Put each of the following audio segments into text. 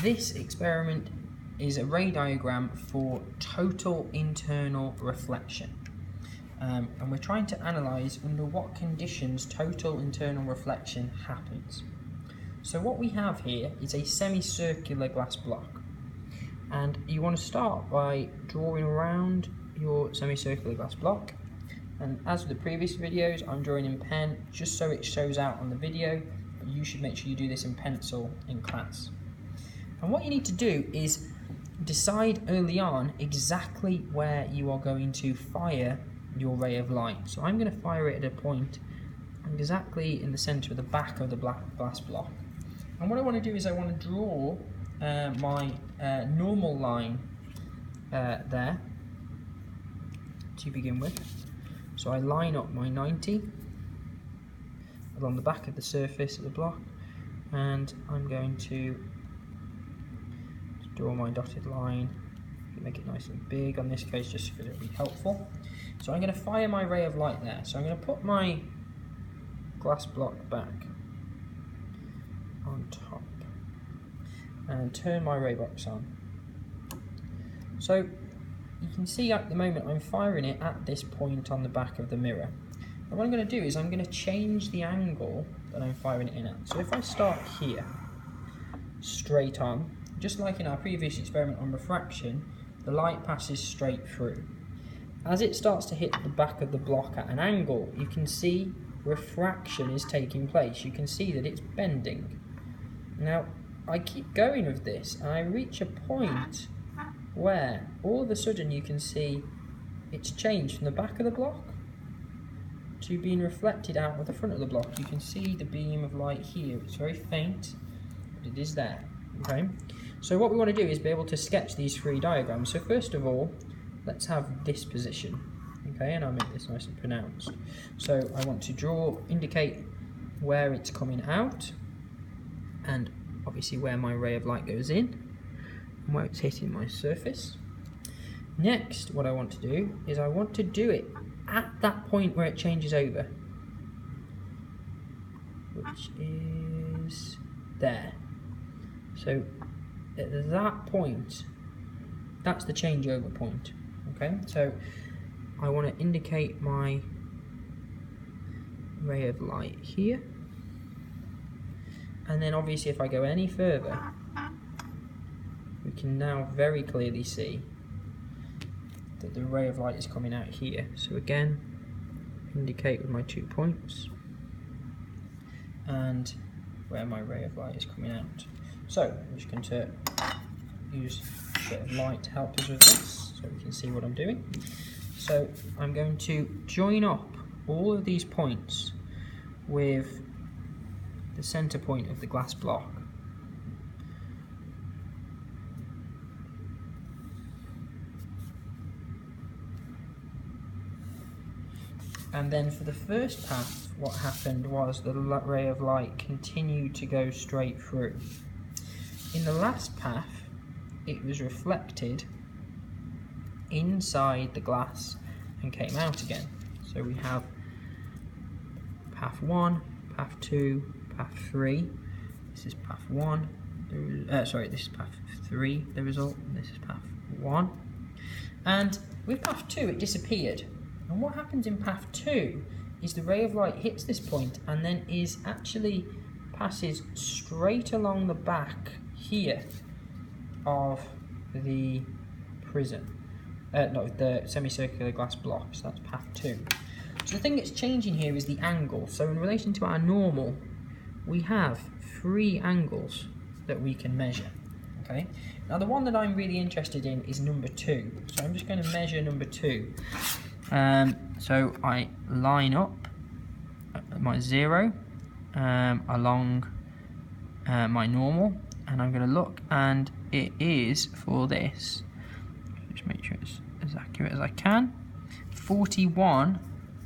this experiment is a ray diagram for total internal reflection. And we're trying to analyse under what conditions total internal reflection happens. So what we have here is a semicircular glass block, and you want to start by drawing around your semicircular glass block, and as with the previous videos I'm drawing in pen just so it shows out on the video, but you should make sure you do this in pencil in class. And what you need to do is decide early on exactly where you are going to fire your ray of light. So I'm going to fire it at a point exactly in the centre of the back of the glass block. And what I want to do is I want to draw my normal line there to begin with. So I line up my 90 along the back of the surface of the block, and I'm going to draw my dotted line. Make it nice and big on this case just because it'll be helpful. So I'm going to fire my ray of light there. So I'm going to put my glass block back on top and turn my ray box on. So you can see at the moment I'm firing it at this point on the back of the mirror. And what I'm going to do is I'm going to change the angle that I'm firing it in at. So if I start here, straight on, just like in our previous experiment on refraction, the light passes straight through. As it starts to hit the back of the block at an angle, you can see refraction is taking place. You can see that it's bending. Now, I keep going with this, and I reach a point where all of a sudden you can see it's changed from the back of the block to being reflected out of the front of the block. You can see the beam of light here. It's very faint, but it is there. Okay. So what we want to do is be able to sketch these three diagrams. So first of all, let's have this position. Okay, and I'll make this nice and pronounced. So I want to indicate where it's coming out, and obviously where my ray of light goes in, and where it's hitting my surface. Next, what I want to do is I want to do it at that point where it changes over, which is there. So at that point, that's the changeover point. Okay, so I want to indicate my ray of light here, and then obviously if I go any further, we can now very clearly see that the ray of light is coming out here. So again, indicate with my 2 points and where my ray of light is coming out. So I'm just going to use a bit of light to help us with this so we can see what I'm doing. So I'm going to join up all of these points with the centre point of the glass block. And then for the first path, what happened was the ray of light continued to go straight through. In the last path, it was reflected inside the glass and came out again. So we have path 1, path 2, path 3. This is path 1. This is path 3, the result, and this is path 1. And with path 2, it disappeared. And what happens in path 2 is the ray of light hits this point and then passes straight along the back here of the prism. The semicircular glass block, so that's path 2. So the thing that's changing here is the angle. So in relation to our normal, we have 3 angles that we can measure. Okay. Now the one that I'm really interested in is number 2. So I'm just going to measure number 2. So I line up my 0 along my normal, and I'm going to look, and it is for this. Just make sure it's as accurate as I can. 41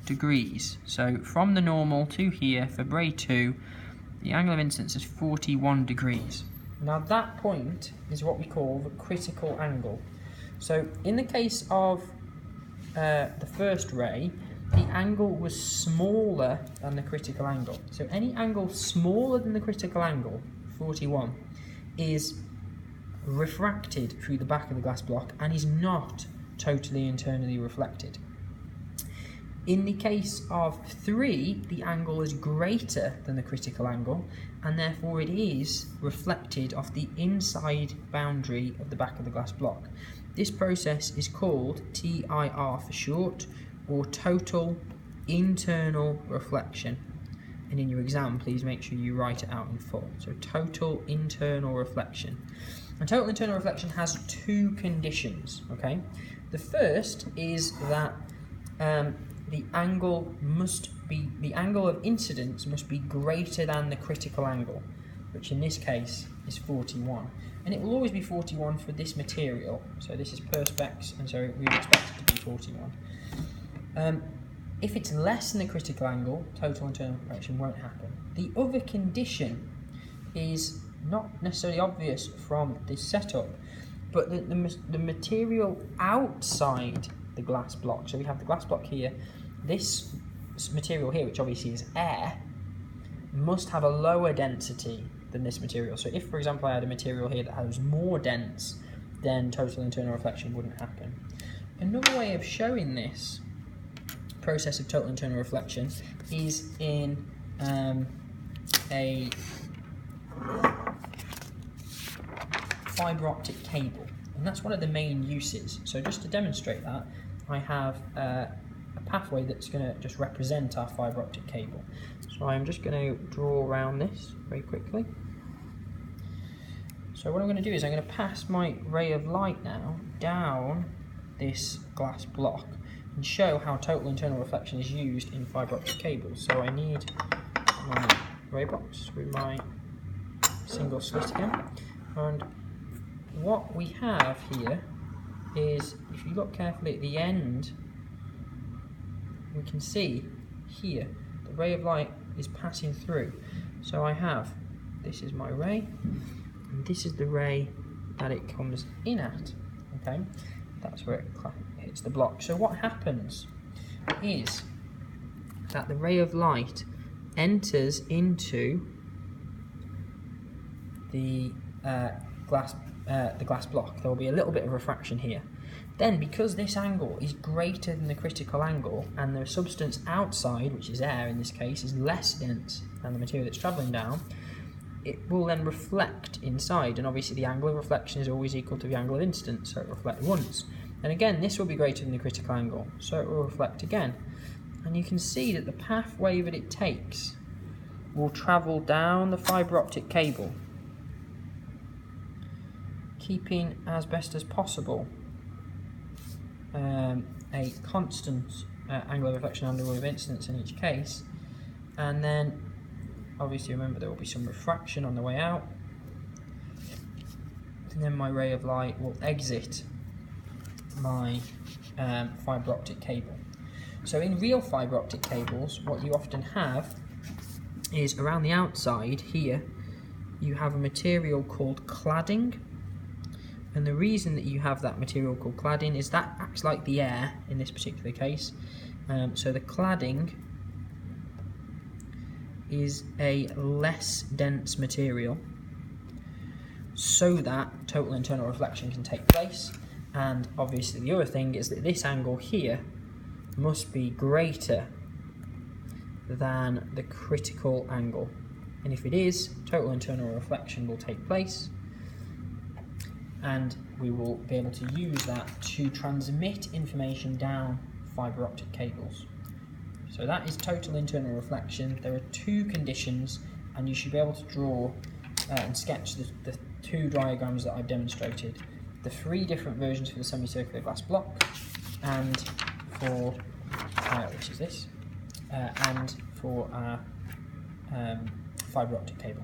degrees. So from the normal to here for ray 2, the angle of incidence is 41 degrees. Now that point is what we call the critical angle. So in the case of the first ray, the angle was smaller than the critical angle. So any angle smaller than the critical angle, 41, is refracted through the back of the glass block and is not totally internally reflected. In the case of 3, the angle is greater than the critical angle, and therefore it is reflected off the inside boundary of the back of the glass block. This process is called TIR for short, or total internal reflection. And in your exam, please make sure you write it out in full. So total internal reflection. And total internal reflection has 2 conditions, okay? The first is that the angle of incidence must be greater than the critical angle, which in this case is 41. And it will always be 41 for this material. So this is perspex, and so we would expect it to be 41. If it's less than the critical angle, total internal reflection won't happen. The other condition is not necessarily obvious from this setup, but the material outside the glass block, so we have the glass block here, this material here, which obviously is air, must have a lower density than this material. So if, for example, I had a material here that has more dense, then total internal reflection wouldn't happen. Another way of showing this process of total internal reflection is in a fibre optic cable, and that's one of the main uses. So just to demonstrate that, I have a pathway that's going to just represent our fibre optic cable. So I'm just going to draw around this very quickly. So what I'm going to do is I'm going to pass my ray of light now down this glass block and show how total internal reflection is used in fibre optic cables. So I need my ray box with my single slit again, and what we have here is, if you look carefully at the end, we can see here the ray of light is passing through. So I have, this is my ray, and this is the ray that it comes in at, okay? That's where it hits the block. So what happens is that the ray of light enters into the glass block. There will be a little bit of refraction here. Then, because this angle is greater than the critical angle, and the substance outside, which is air in this case, is less dense than the material that's travelling down, it will then reflect inside, and obviously the angle of reflection is always equal to the angle of incidence, so it will reflect once. And again, this will be greater than the critical angle, so it will reflect again. And you can see that the pathway that it takes will travel down the fibre optic cable, keeping as best as possible a constant angle of reflection and angle of incidence in each case. And then obviously remember there will be some refraction on the way out, and then my ray of light will exit my fibre optic cable. So in real fibre optic cables, what you often have is around the outside here you have a material called cladding. And the reason that you have that material called cladding is that acts like the air in this particular case. So the cladding is a less dense material, so that total internal reflection can take place. And obviously the other thing is that this angle here must be greater than the critical angle. And if it is, total internal reflection will take place, and we will be able to use that to transmit information down fibre optic cables. So that is total internal reflection. There are 2 conditions, and you should be able to draw and sketch the 2 diagrams that I've demonstrated. The 3 different versions for the semicircular glass block, and for, which is this, and for our fibre optic cable.